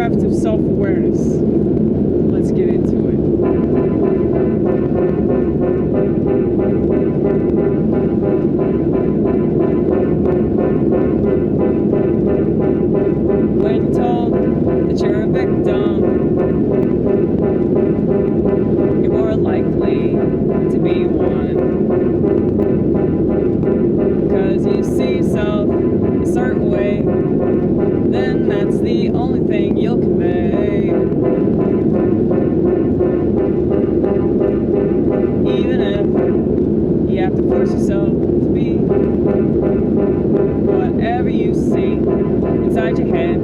bereft of self-awareness. Let's get into it. When you're told that you're a victim, you're more likely to be one. Because you see yourself a certain way, then that's the only thing you'll convey. Even if you have to force yourself to be whatever you see inside your head.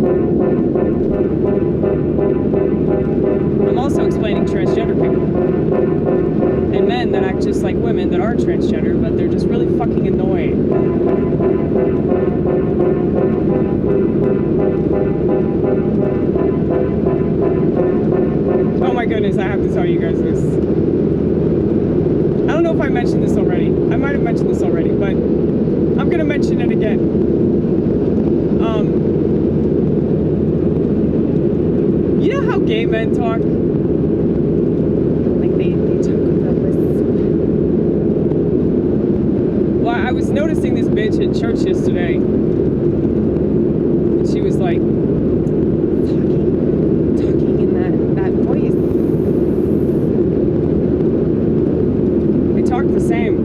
I'm also explaining transgender people and men that act just like women that aren't transgender, but they're just really fucking annoying. Oh my goodness, I have to tell you guys this. I don't know if I mentioned this already. I might have mentioned this already, but I'm gonna mention it again. You know how gay men talk? Like they talk with a lisp. Well, I was noticing this bitch at church yesterday. And she was like talking in that voice. They talk the same.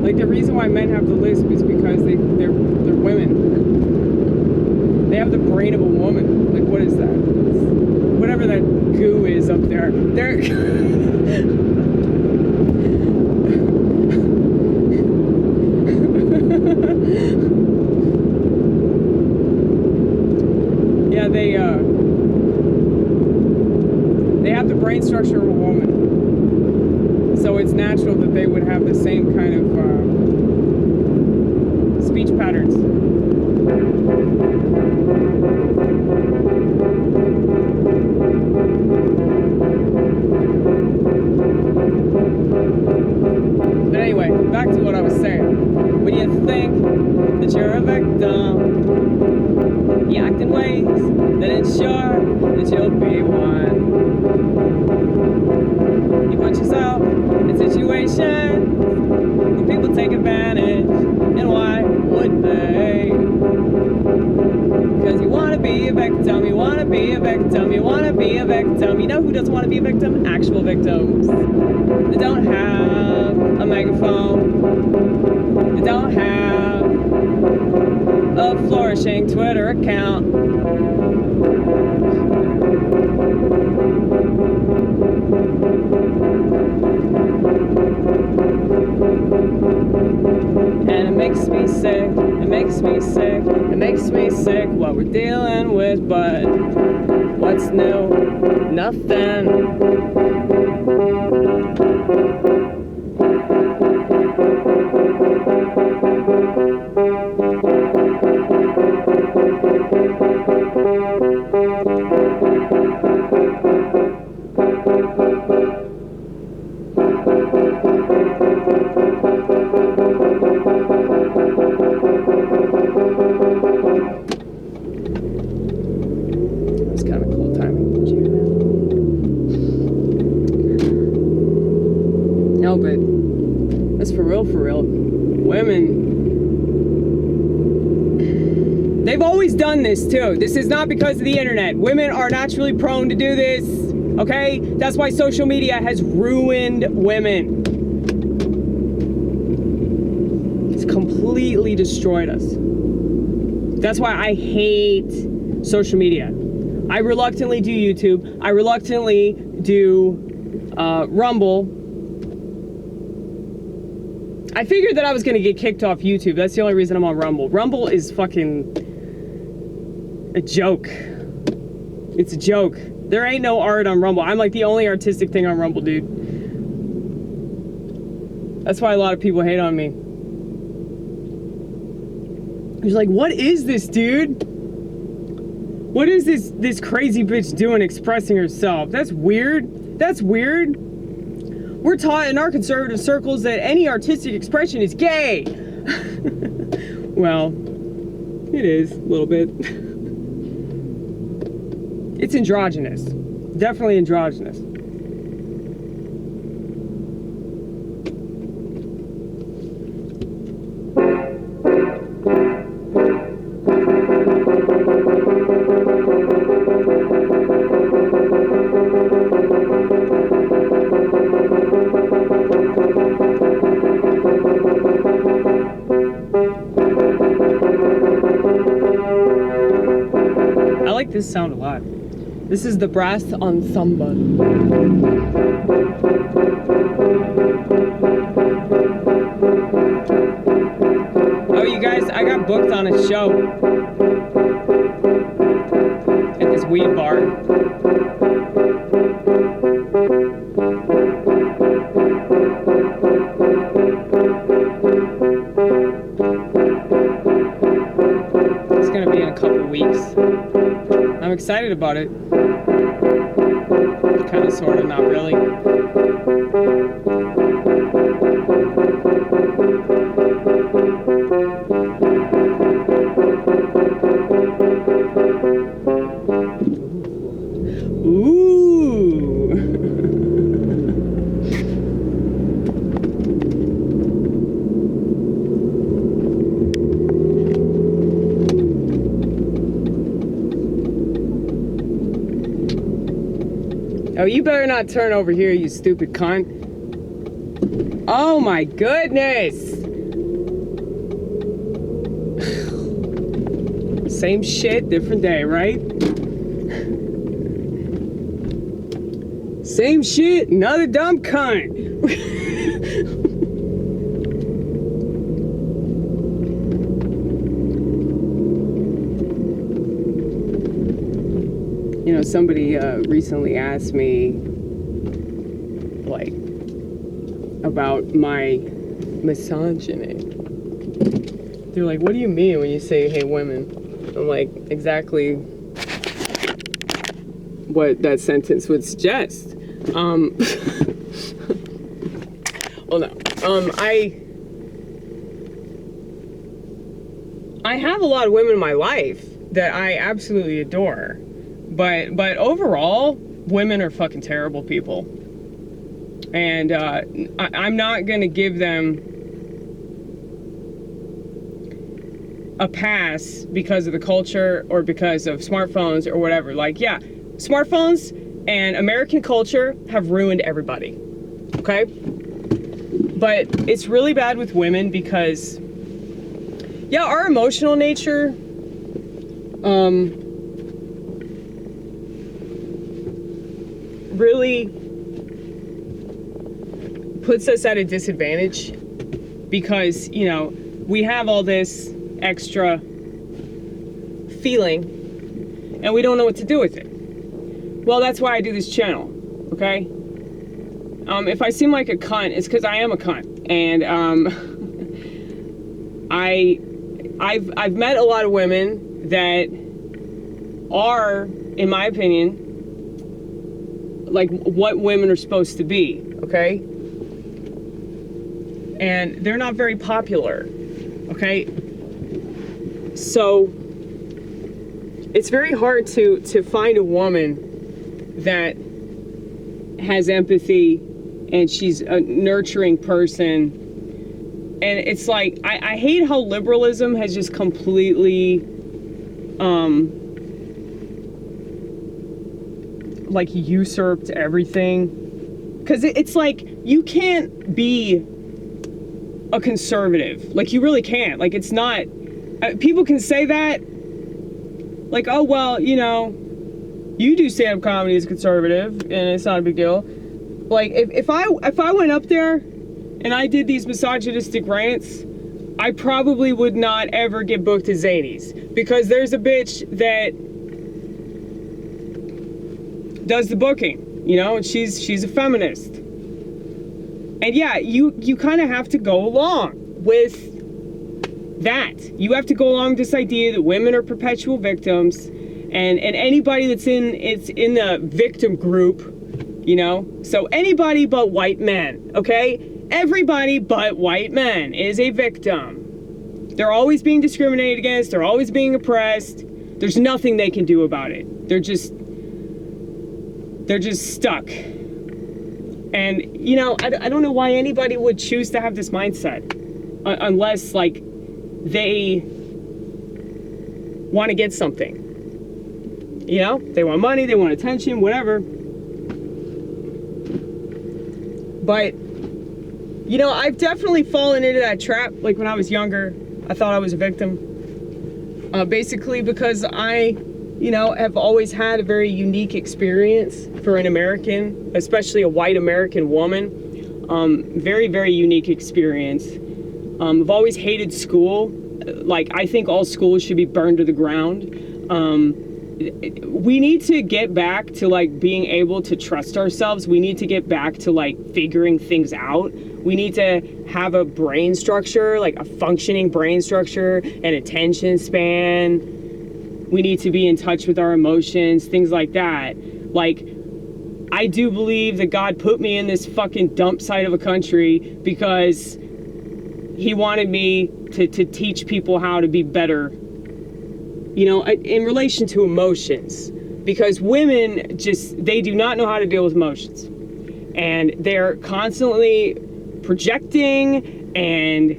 Like the reason why men have the lisp is because they're women. They have the brain of a woman. Like, what is that? Whatever that goo is up there. They're yeah, they have the brain structure of a woman. So it's natural that they would have the same kind of speech patterns. But anyway, back to what I was saying. When you think that you're a victim, you act in ways that ensure that you'll be one. You put yourself in situations where people take advantage, and why would they? Because you want to be a victim, you want to be a victim, you want to be a victim. You know who doesn't want to be a victim? Actual victims. They don't have a megaphone. They don't have a flourishing Twitter account. And it makes me sick, it makes me sick, it makes me sick what we're dealing with, but what's new? Nothing. That's kind of cool timing. No, but that's for real, for real. Women, they've always done this too. This is not because of the internet. Women are naturally prone to do this, okay? That's why social media has ruined women. It's completely destroyed us. That's why I hate social media. I reluctantly do YouTube. I reluctantly do Rumble. I figured that I was gonna get kicked off YouTube. That's the only reason I'm on Rumble. Rumble is fucking a joke. It's a joke. There ain't no art on Rumble. I'm like the only artistic thing on Rumble, dude. That's why a lot of people hate on me. He's like, what is this, dude? What is this crazy bitch doing expressing herself? That's weird. That's weird. We're taught in our conservative circles that any artistic expression is gay. Well, it is, a little bit. It's androgynous. Definitely androgynous. I like this sound a lot. This is the brass ensemble. Oh, you guys, I got booked on a show at this weed bar. It's gonna be in a couple weeks. I'm excited about it. Kind of, sort of, not really. Ooh. Oh, you better not turn over here, you stupid cunt. Oh my goodness! Same shit, different day, right? Same shit, another dumb cunt. You know, somebody recently asked me, like, about my misogyny. They're like, what do you mean when you say, hey, women? I'm like, exactly what that sentence would suggest. Well, no. I have a lot of women in my life that I absolutely adore. But overall, women are fucking terrible people. And I'm not going to give them a pass because of the culture or because of smartphones or whatever. Like, yeah, smartphones and American culture have ruined everybody. Okay? But it's really bad with women because, yeah, our emotional nature, really puts us at a disadvantage because, you know, we have all this extra feeling and we don't know what to do with it. Well, that's why I do this channel, okay? If I seem like a cunt, it's because I am a cunt. And I've met a lot of women that are, in my opinion, like what women are supposed to be, okay? And they're not very popular, okay? So it's very hard to find a woman that has empathy and she's a nurturing person. And it's like, I hate how liberalism has just completely like usurped everything. Because it's like, you can't be a conservative. Like, you really can't. Like, it's not, people can say that, like, oh, well, you know, you do stand-up comedy as conservative, and it's not a big deal. Like, if I went up there and I did these misogynistic rants, I probably would not ever get booked as Zanies. Because there's a bitch that does the booking, you know, and she's a feminist. And yeah, you kind of have to go along with that. You have to go along with this idea that women are perpetual victims, and anybody that's in the victim group, you know, so anybody but white men, okay? Everybody but white men is a victim. They're always being discriminated against, they're always being oppressed. There's nothing they can do about it. They're just They're just stuck. And, you know, I don't know why anybody would choose to have this mindset unless, like, they want to get something. You know, they want money, they want attention, whatever. But, you know, I've definitely fallen into that trap. Like when I was younger, I thought I was a victim. Basically because I, you know, have always had a very unique experience for an American, especially a white American woman. Very, very unique experience. I've always hated school. Like, I think all schools should be burned to the ground. We need to get back to, like, being able to trust ourselves. We need to get back to, like, figuring things out. We need to have a brain structure, like a functioning brain structure, an attention span. We need to be in touch with our emotions, things like that. Like, I do believe that God put me in this fucking dump site of a country because he wanted me to teach people how to be better, you know, in relation to emotions. Because women just, they do not know how to deal with emotions. And they're constantly projecting, and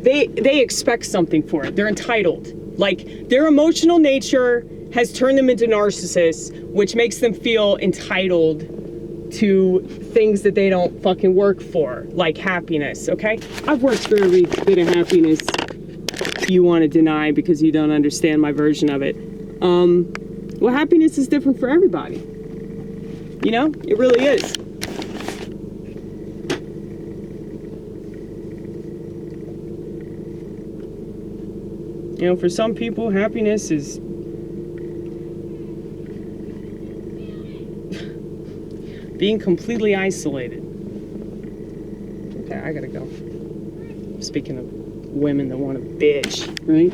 they expect something for it. They're entitled. Like, their emotional nature has turned them into narcissists, which makes them feel entitled to things that they don't fucking work for, like happiness, okay? I've worked for every bit of happiness you want to deny because you don't understand my version of it. Well, happiness is different for everybody. You know, it really is. You know, for some people, happiness is being completely isolated. Okay, I gotta go. Speaking of women that want to bitch, right?